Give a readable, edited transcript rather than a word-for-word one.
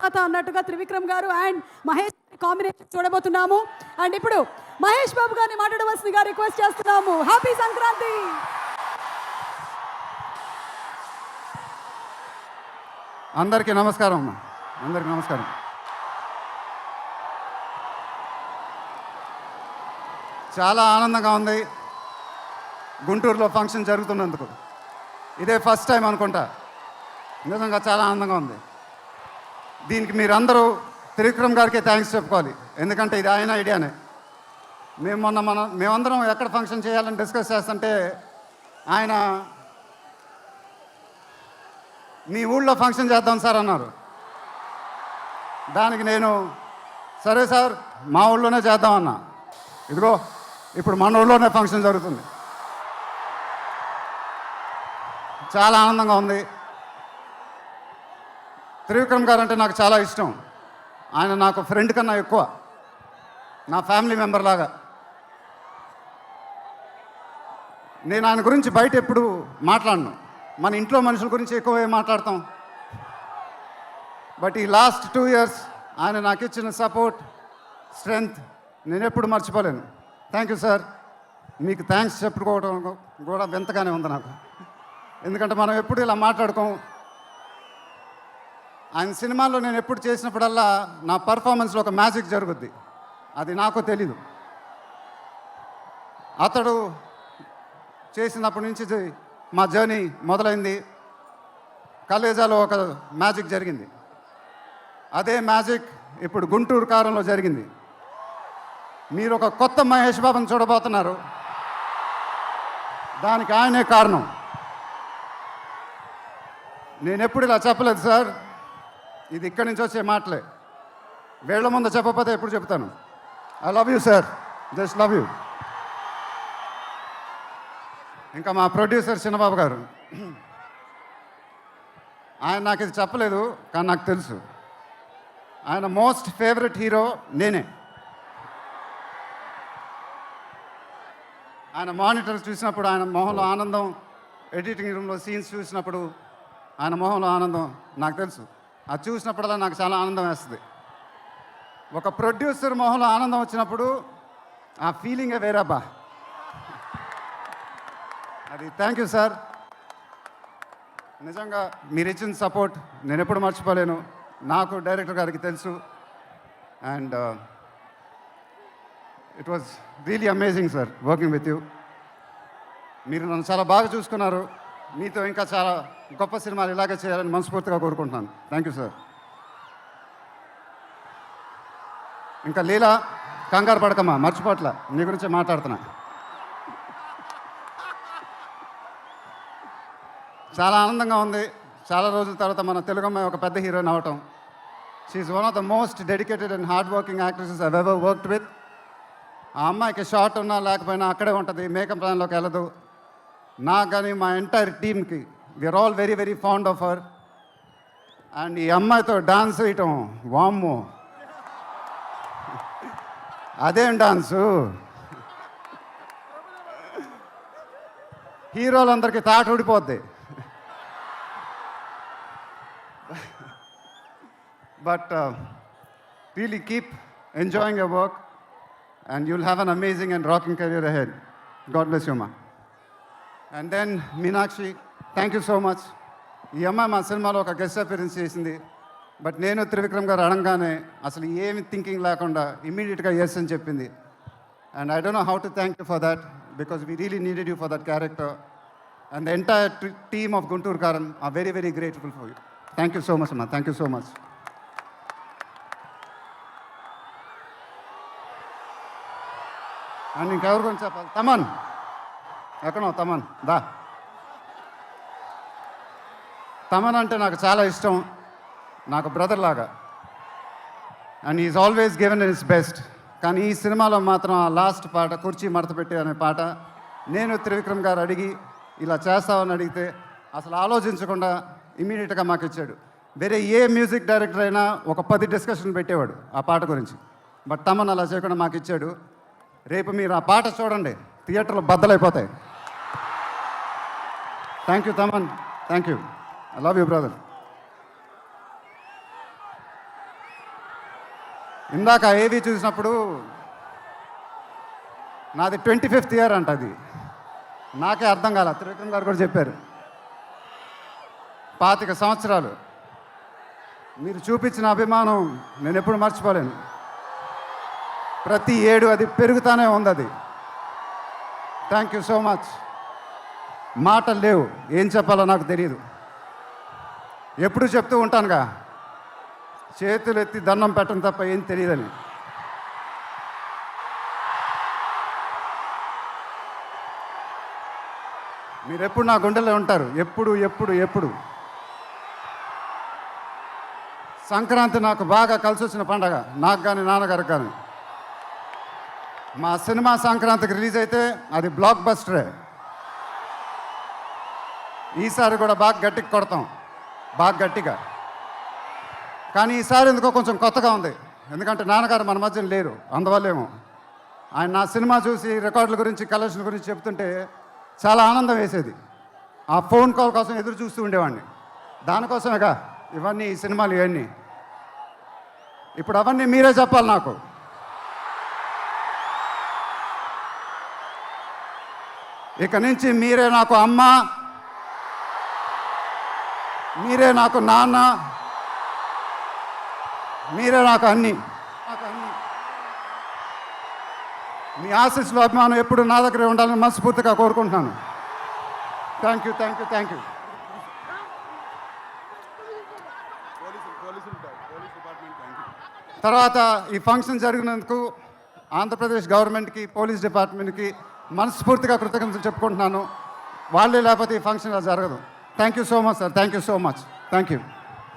అన్నట్టుగా త్రివిక్రమ్ గారు and Mahesh combination చూడబోతున్నాము. అండ్ ఇప్పుడు మహేష్ బాబు గారిని మాట్లాడవలసిందిగా రిక్వెస్ట్ చేస్తున్నాము. హ్యాపీ సంక్రాంతి. అందరికీ నమస్కారం అమ్మా. అందరికీ నమస్కారం. చాలా ఆనందంగా ఉంది గుంటూరులో ఫంక్షన్ జరుగుతున్నందుకు. ఇదే ఫస్ట్ టైం అనుకుంటా. నిజంగా చాలా ఆనందంగా ఉంది. దీనికి మీరందరూ త్రివిక్రమ్ గారికి థ్యాంక్స్ చెప్పుకోవాలి. ఎందుకంటే ఇది ఆయన ఐడియానే. మేమందరం ఎక్కడ ఫంక్షన్ చేయాలని డిస్కస్ చేస్తుంటే ఆయన మీ ఊళ్ళో ఫంక్షన్ చేద్దాం సార్ అన్నారు. దానికి నేను సరే సార్ మా ఊళ్ళోనే చేద్దామన్నా. ఇదిగో ఇప్పుడు మన ఊళ్ళోనే ఫంక్షన్ జరుగుతుంది. చాలా ఆనందంగా ఉంది. త్రివిక్రమ్ గారు అంటే నాకు చాలా ఇష్టం. ఆయన నాకు ఫ్రెండ్ కన్నా ఎక్కువ, నా ఫ్యామిలీ మెంబర్ లాగా. నేను ఆయన గురించి బయట ఎప్పుడు మాట్లాడను. మన ఇంట్లో మనుషుల గురించి ఎక్కువ మాట్లాడతాం. బట్ ఈ లాస్ట్ 2 years ఆయన నాకు ఇచ్చిన సపోర్ట్, స్ట్రెంగ్త్ నేను ఎప్పుడు మర్చిపోలేను. Thank you sir. మీకు థ్యాంక్స్ చెప్పుకోవడం కూడా వింతగానే ఉంది నాకు. ఎందుకంటే మనం ఎప్పుడు ఇలా మాట్లాడుకోం. ఆయన సినిమాల్లో నేను ఎప్పుడు చేసినప్పుడల్లా నా పర్ఫార్మెన్స్లో ఒక మ్యాజిక్ జరుగుద్ది. అది నాకు తెలీదు. అతడు చేసినప్పటి నుంచి మా జర్నీ మొదలైంది. కలేజాలో ఒక మ్యాజిక్ జరిగింది. అదే మ్యాజిక్ ఇప్పుడు గుంటూరు కారంలో జరిగింది. మీరు ఒక కొత్త మహేష్ బాబుని చూడబోతున్నారు. దానికి ఆయనే కారణం. నేను ఎప్పుడు ఇలా చెప్పలేదు సార్. ఇది ఇక్కడి నుంచి వచ్చే మాటలే. వేళ్ల ముందు చెప్పకపోతే ఎప్పుడు చెప్తాను. I love you sir. Just love you. ఇంకా మా ప్రొడ్యూసర్ చిన్నబాబు గారు, ఆయన నాకు ఇది చెప్పలేదు కానీ నాకు తెలుసు. ఆయన మోస్ట్ ఫేవరెట్ హీరో నేనే. ఆయన మానిటర్స్ చూసినప్పుడు ఆయన మొహంలో ఆనందం, ఎడిటింగ్ రూమ్లో సీన్స్ చూసినప్పుడు ఆయన మొహంలో ఆనందం నాకు తెలుసు. అది చూసినప్పుడల్లా నాకు చాలా ఆనందం వేస్తుంది. ఒక ప్రొడ్యూసర్ మొహంలో ఆనందం వచ్చినప్పుడు ఆ ఫీలింగే వేరబ్బా. అది థ్యాంక్ యూ సార్. నిజంగా మీరు ఇచ్చిన సపోర్ట్ నేను ఎప్పుడు మర్చిపోలేను. నాకు డైరెక్టర్ గారికి తెలుసు. And it was really amazing sir working with you. మీరు నన్ను చాలా బాగా చూసుకున్నారు. మీతో ఇంకా చాలా గొప్ప సినిమాలు ఇలాగే చేయాలని మనస్ఫూర్తిగా కోరుకుంటున్నాను. Thank you sir. ఇంకా లీలా, కంగారు పడకమ్మా, మర్చిపోట్ల నీ గురించి మాట్లాడుతున్నా. చాలా ఆనందంగా ఉంది. చాలా రోజుల తర్వాత మన తెలుగు అమ్మాయి ఒక పెద్ద హీరోయిన్ అవటం. She's one of the most dedicated and hard working actresses I ever worked with. ఆ అమ్మాయికి షార్ట్ ఉన్నా లేకపోయినా అక్కడే ఉంటుంది, మేకప్ ప్లాన్లోకి వెళ్ళదు. నాకు కానీ మా ఎంటైర్ టీమ్కి we are all very very fond of her. And ఈ అమ్మాయితో డాన్స్ వేయటం వామ్మో, అదేం డాన్సు. హీరోలందరికీ తాట ఊడిపోద్ది. But really keep enjoying your work and you'll have an amazing and rocking career ahead. God bless you, ma. And then Meenakshi, thank you so much. ఈ అమ్మాయి మా సినిమాలో ఒక గెస్ట్ అపియరెన్స్ చేసింది. బట్ నేను త్రివిక్రమ్ గారు అడగానే అసలు ఏమి థింకింగ్ లేకుండా ఇమ్మీడియట్గా ఎస్ అని చెప్పింది. And I don't know how to thank you for that because we really needed you for that character. And the entire team of Guntur Kaaram are very very grateful for you. Thank you so much అమ్మా. Thank you so much. And ఇంకెవరి గురించి చెప్పాలి? తమన్ ఎక్కడో తమన్ దా. తమన్ అంటే నాకు చాలా ఇష్టం, నాకు బ్రదర్ లాగా. And is always given his best. కానీ ఈ సినిమాలో మాత్రం ఆ లాస్ట్ పాట, కుర్చీ మడత పెట్టి అనే పాట, నేను త్రివిక్రమ్ గారు అడిగి ఇలా చేస్తామని అడిగితే అసలు ఆలోచించకుండా ఇమీడియట్గా మాకు ఇచ్చాడు. వేరే ఏ మ్యూజిక్ డైరెక్టర్ అయినా ఒక 10 డిస్కషన్ పెట్టేవాడు ఆ పాట గురించి. బట్ తమన్ అలా చేయకుండా మాకు ఇచ్చాడు. రేపు మీరు ఆ పాట చూడండి, థియేటర్లో బద్దలైపోతాయి. Thank you Thaman. Thank you. I love you brother. ఇందాక ఏవి చూసినప్పుడు నాది 25th ఇయర్ అంట అది. నాకే అర్థం కాల. త్రివిక్రమ్ గారు కూడా చెప్పారు 25 సంవత్సరాలు. మీరు చూపించిన అభిమానం నేను ఎప్పుడు మర్చిపోలేను. ప్రతి ఏడు అది పెరుగుతానే ఉంది అది. Thank you so much. మాటలు లేవు, ఏం చెప్పాలో నాకు తెలియదు. ఎప్పుడు చెప్తూ ఉంటానుగా, చేతులు ఎత్తి దండం పెట్టడం తప్ప ఏం తెలియదని. మీరు ఎప్పుడు నా గుండెల్లో ఉంటారు, ఎప్పుడు ఎప్పుడు ఎప్పుడు. సంక్రాంతి నాకు బాగా కలిసి వచ్చిన పండగ, నాకు కానీ నాన్నగారికి కానీ. మా సినిమా సంక్రాంతికి రిలీజ్ అయితే అది బ్లాక్ బస్టరే. ఈసారి కూడా బాగా గట్టిగా కొడతాం, బాగా గట్టిగా. కానీ ఈసారి ఎందుకో కొంచెం కొత్తగా ఉంది, ఎందుకంటే నాన్నగారు మన మధ్యన లేరు, అందువల్లేమో. ఆయన నా సినిమా చూసి రికార్డుల గురించి కలెక్షన్ గురించి చెప్తుంటే చాలా ఆనందం వేసేది. ఆ ఫోన్ కాల్ కోసం ఎదురు చూస్తూ ఉండేవాడిని. దానికోసమేగా ఇవన్నీ, ఈ సినిమాలు ఇవన్నీ. ఇప్పుడు అవన్నీ మీరే చెప్పాలి నాకు. ఇక నుంచి మీరే నాకు అమ్మ, మీరే నాకు నాన్న, మీరే నాకు అన్నీ. మీ ఆశీస్సులు, అభిమానం ఎప్పుడు నా దగ్గరే ఉండాలని మనస్ఫూర్తిగా కోరుకుంటున్నాను. Thank you, thank you, thank you. తర్వాత ఈ ఫంక్షన్ జరిగినందుకు ఆంధ్రప్రదేశ్ గవర్నమెంట్కి, పోలీస్ డిపార్ట్మెంట్కి మనస్ఫూర్తిగా కృతజ్ఞతలు చెప్పుకుంటున్నాను. వాళ్ళే లేకపోతే ఈ ఫంక్షన్ జరగదు. Thank you so much sir, thank you so much, thank you.